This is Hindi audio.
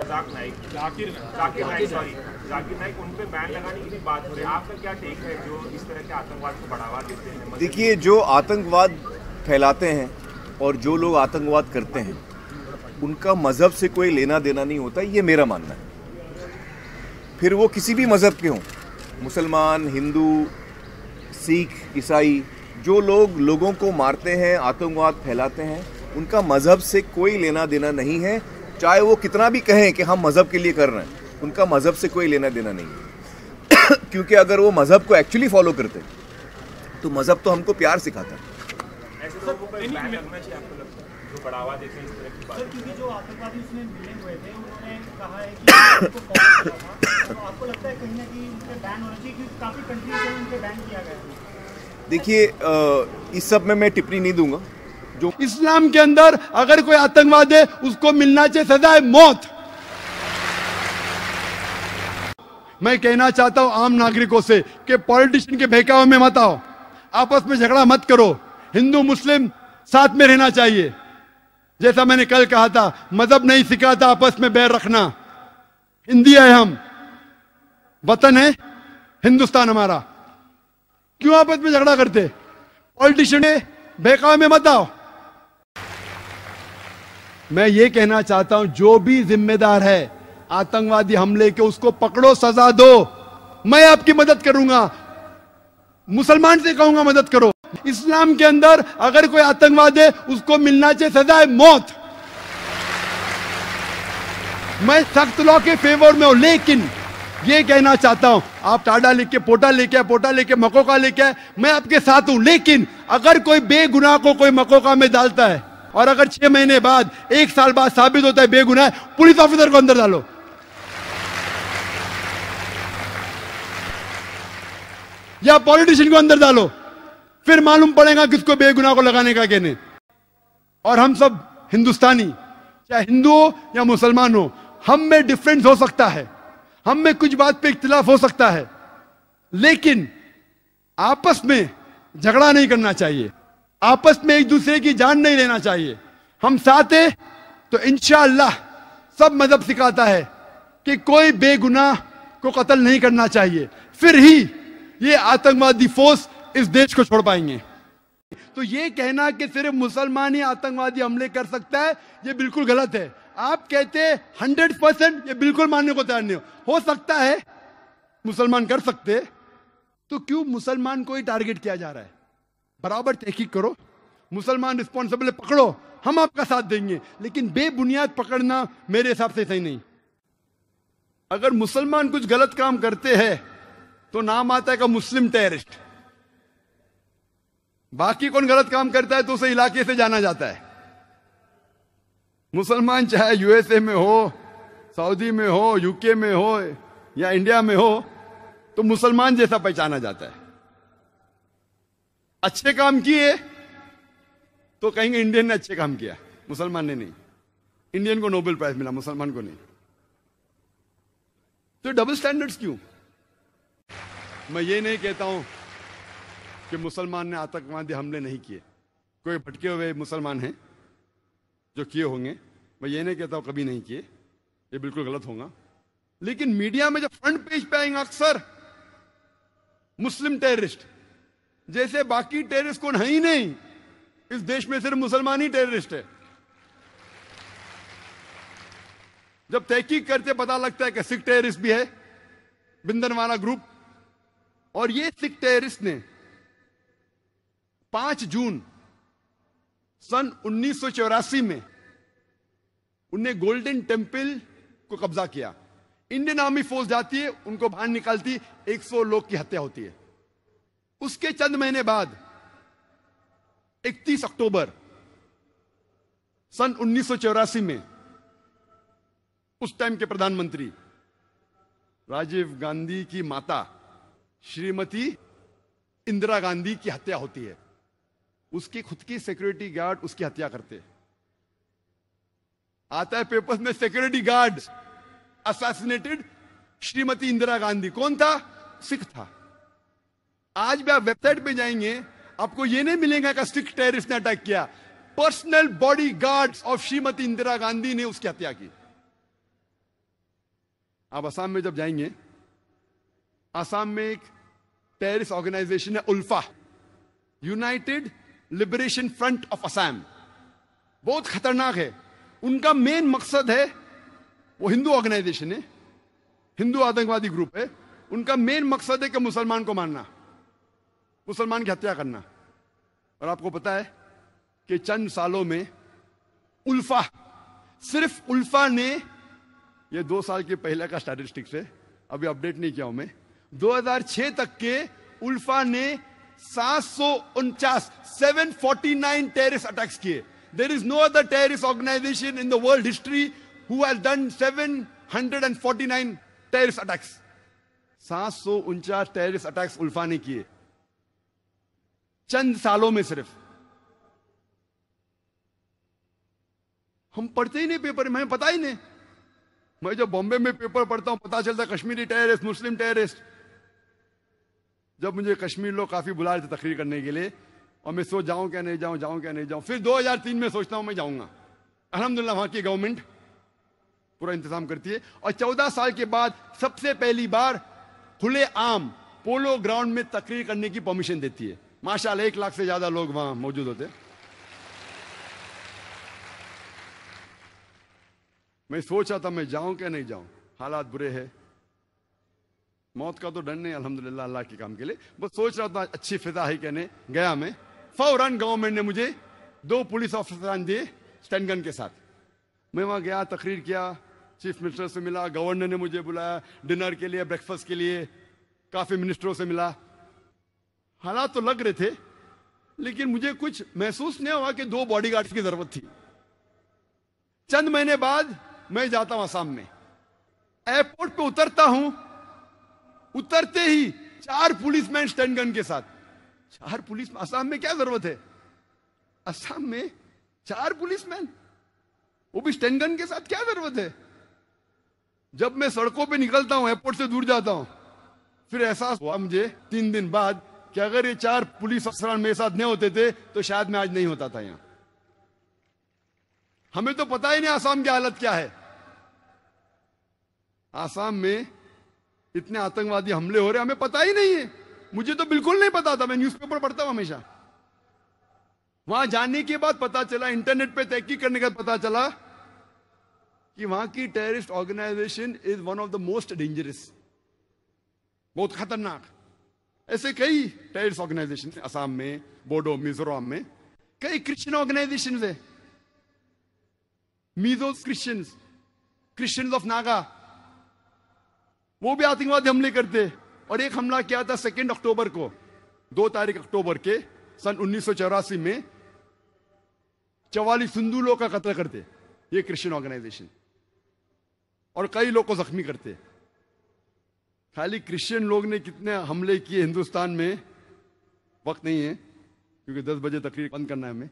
जाकिर नाइक उन पे बैन लगाने की भी बात हो रही है। आपका क्या टेक है जो इस तरह के आतंकवाद को बढ़ावा देते हैं? देखिए, जो आतंकवाद फैलाते हैं और जो लोग आतंकवाद करते हैं उनका मज़हब से कोई लेना देना नहीं होता, ये मेरा मानना है। फिर वो किसी भी मज़हब के हों, मुसलमान, हिंदू, सिख, ईसाई, जो लोग लोगों को मारते हैं, आतंकवाद फैलाते हैं, उनका मज़हब से कोई लेना देना नहीं है। चाहे वो कितना भी कहें कि हम मज़हब के लिए कर रहे हैं, उनका मज़हब से कोई लेना देना नहीं है। क्योंकि अगर वो मज़हब को एक्चुअली फॉलो करते तो मज़हब तो हमको प्यार सिखाता है। ऐसे लोगों को बैन लगना चाहिए आपको लगता है, जो बढ़ावा देते हैं इस तरह की बात? क्योंकि जो आतंकवादी उसमें मिले हुए थे उन्होंने कहा है कि उनको फॉलो किया था, तो आपको लगता है कहीं ना कहीं उनके बैन होना चाहिए क्योंकि काफ़ी कंट्रीज में उनके बैन किया गया है? देखिए, इस सब में मैं टिप्पणी नहीं दूंगा। जो इस्लाम के अंदर अगर कोई आतंकवादी है उसको मिलना चाहिए सजाए मौत। मैं कहना चाहता हूं आम नागरिकों से कि पॉलिटिशियन के बहकावे में मत आओ, आपस में झगड़ा मत करो। हिंदू मुस्लिम साथ में रहना चाहिए। जैसा मैंने कल कहा था, मजहब नहीं सिखाता आपस में बैर रखना। हिंदी है, हम वतन है हिंदुस्तान हमारा, क्यों आपस में झगड़ा करते? पॉलिटिशियन के बहकावे में मत आओ। मैं ये कहना चाहता हूं, जो भी जिम्मेदार है आतंकवादी हमले के, उसको पकड़ो, सजा दो। मैं आपकी मदद करूंगा, मुसलमान से कहूंगा मदद करो। इस्लाम के अंदर अगर कोई आतंकवादी है उसको मिलना चाहिए सजाए मौत। मैं सख्त लॉ के फेवर में हूं, लेकिन ये कहना चाहता हूं, आप टाडा लेके पोटा लेके, पोटा लेके मकोका लेके, मैं आपके साथ हूं। लेकिन अगर कोई बेगुनाह को कोई मकोका में डालता है और अगर 6 महीने बाद, 1 साल बाद साबित होता है बेगुनाह है, पुलिस ऑफिसर को अंदर डालो। या पॉलिटिशियन को अंदर डालो, फिर मालूम पड़ेगा किसको बेगुनाह को लगाने का कहने। और हम सब हिंदुस्तानी, चाहे हिंदू हो या मुसलमान हो, हम में डिफरेंस हो सकता है, हम में कुछ बात पे इख्तिलाफ हो सकता है, लेकिन आपस में झगड़ा नहीं करना चाहिए, आपस में एक दूसरे की जान नहीं लेना चाहिए। हम साथ हैं तो इंशाअल्लाह सब मजहब सिखाता है कि कोई बेगुनाह को कत्ल नहीं करना चाहिए, फिर ही ये आतंकवादी फोर्स इस देश को छोड़ पाएंगे। तो ये कहना कि सिर्फ मुसलमान ही आतंकवादी हमले कर सकता है, ये बिल्कुल गलत है। आप कहते हैं 100%, ये बिल्कुल मानने को तैयार नहीं हो सकता है मुसलमान कर सकते, तो क्यों मुसलमान को ही टारगेट किया जा रहा है? बराबर तहकीक करो, मुसलमान रिस्पॉन्सिबल पकड़ो, हम आपका साथ देंगे, लेकिन बेबुनियाद पकड़ना मेरे हिसाब से सही नहीं। अगर मुसलमान कुछ गलत काम करते हैं तो नाम आता है का मुस्लिम टेररिस्ट। बाकी कौन गलत काम करता है तो उसे इलाके से जाना जाता है। मुसलमान चाहे यूएसए में हो, सऊदी में हो, यूके में हो या इंडिया में हो, तो मुसलमान जैसा पहचाना जाता है। अच्छे काम किए तो कहेंगे इंडियन ने अच्छे काम किया, मुसलमान ने नहीं। इंडियन को नोबेल प्राइज मिला, मुसलमान को नहीं। तो डबल स्टैंडर्ड्स क्यों? मैं ये नहीं कहता हूं कि मुसलमान ने आतंकवादी हमले नहीं किए, कोई भटके हुए मुसलमान हैं जो किए होंगे, मैं ये नहीं कहता हूं कभी नहीं किए, ये बिल्कुल गलत होगा। लेकिन मीडिया में जब फ्रंट पेज पे आएंगे अक्सर मुस्लिम टेररिस्ट, जैसे बाकी टेररिस्ट कौन है ही नहीं, इस देश में सिर्फ मुसलमान ही टेररिस्ट है। जब तहकीक करते पता लगता है कि सिख टेररिस्ट भी है, बिंदरवाला ग्रुप, और ये सिख टेररिस्ट ने 5 जून सन 1984 में उनने गोल्डन टेम्पल को कब्जा किया। इंडियन आर्मी फोर्स जाती है, उनको बाहर निकालती, 100 लोग की हत्या होती है। उसके चंद महीने बाद 31 अक्टूबर सन 1984 में उस टाइम के प्रधानमंत्री राजीव गांधी की माता श्रीमती इंदिरा गांधी की हत्या होती है। उसकी खुद की सिक्योरिटी गार्ड उसकी हत्या करते। आता है पेपर्स में, security guard assassinated Shrimati Indira Gandhi. कौन था? सिख था। आज भी आप वेबसाइट पे जाएंगे, आपको यह नहीं मिलेगा कि सिख टेररिस्ट ने अटैक किया, personal body guards of Shrimati Indira Gandhi ने उसकी हत्या की। आप असम में जब जाएंगे, असम में एक टेररिस्ट ऑर्गेनाइजेशन है ULFA, United Liberation Front of Assam, बहुत खतरनाक है। उनका मेन मकसद है, वो हिंदू ऑर्गेनाइजेशन है, हिंदू आतंकवादी ग्रुप है, उनका मेन मकसद है कि मुसलमान को मारना, मुसलमान की हत्या करना। और आपको पता है कि चंद सालों में उल्फा, सिर्फ उल्फा ने, ये 2 साल के पहले का स्टैटिस्टिक्स है, अभी अपडेट नहीं किया हूं मैं, 2006 तक के उल्फा ने 749 टेररिस्ट अटैक्स किए। There is no other terrorist organisation in the world history who has done 749 terrorist attacks. 749 terrorist attacks ULFA ने किए चंद सालों में सिर्फ। हम पढ़ते ही नहीं पेपर में, हमें पता ही नहीं। मैं जब बॉम्बे में पेपर पढ़ता हूं पता चलता कश्मीरी टेररिस्ट, मुस्लिम टेररिस्ट। जब मुझे कश्मीर लोग काफी बुला रहे थे तकरीर करने के लिए, और मैं सोच जाऊं क्या नहीं जाऊं, जाऊं क्या नहीं जाऊं, फिर 2003 में सोचता हूं मैं जाऊंगा। अल्हम्दुलिल्लाह वहां की गवर्नमेंट पूरा इंतजाम करती है। और 14 साल के बाद सबसे पहली बार खुले आम पोलो ग्राउंड में तकरीर करने की परमिशन देती है। माशाल्लाह 1 लाख से ज्यादा लोग वहां मौजूद होते। मैं सोच रहा था मैं जाऊं क्या नहीं जाऊं, हालात बुरे हैं। मौत का तो डर नहीं अल्हम्दुलिल्लाह अल्लाह के काम के लिए, बस सोच रहा था अच्छी फिजा है कहने गया मैं। फौरन गवर्नमेंट ने मुझे 2 पुलिस ऑफिसर दिए स्टैंड गन के साथ। मैं वहां गया, तकरीर किया, चीफ मिनिस्टर से मिला, गवर्नर ने मुझे बुलाया डिनर के लिए, ब्रेकफास्ट के लिए, काफी मिनिस्टरों से मिला। हालात तो लग रहे थे, लेकिन मुझे कुछ महसूस नहीं हुआ कि 2 बॉडीगार्ड्स की जरूरत थी। चंद महीने बाद मैं जाता हूं असम में, एयरपोर्ट पे उतरता हूं, उतरते ही 4 पुलिसमैन स्टैंड गन के साथ। 4 पुलिस, असम में क्या जरूरत है, असम में 4 पुलिसमैन, वो भी स्टैंड गन के साथ, क्या जरूरत है। जब मैं सड़कों पे निकलता हूं, एयरपोर्ट से दूर जाता हूं, फिर एहसास हुआ मुझे 3 दिन बाद कि अगर ये 4 पुलिस अफसर मेरे साथ नहीं होते थे तो शायद मैं आज नहीं होता था यहां। हमें तो पता ही नहीं असम की हालत क्या है। असम में इतने आतंकवादी हमले हो रहे, हमें पता ही नहीं है। मुझे तो बिल्कुल नहीं पता था, मैं न्यूज़पेपर पढ़ता हूं हमेशा। वहां जाने के बाद पता चला, इंटरनेट पे तहकीक करने के बाद पता चला कि वहां की terrorist organisation is one of the most dangerous, बहुत खतरनाक। ऐसे कई टेररिस्ट ऑर्गेनाइजेशन है असम में, बोडो, मिजोरम में। कई क्रिश्चियन ऑर्गेनाइजेशन है, मीजो क्रिश्चियंस ऑफ नागा, वो भी आतंकवादी हमले करते। और एक हमला किया था 2 अक्टूबर को, 2 तारीख अक्टूबर के सन 1984 में 44 हिंदू लोग का कत्ल करते ये क्रिश्चियन ऑर्गेनाइजेशन, और कई लोग को जख्मी करते। खाली क्रिश्चियन लोग ने कितने हमले किए हिंदुस्तान में वक्त नहीं है, क्योंकि 10 बजे तकरीर बंद करना है हमें।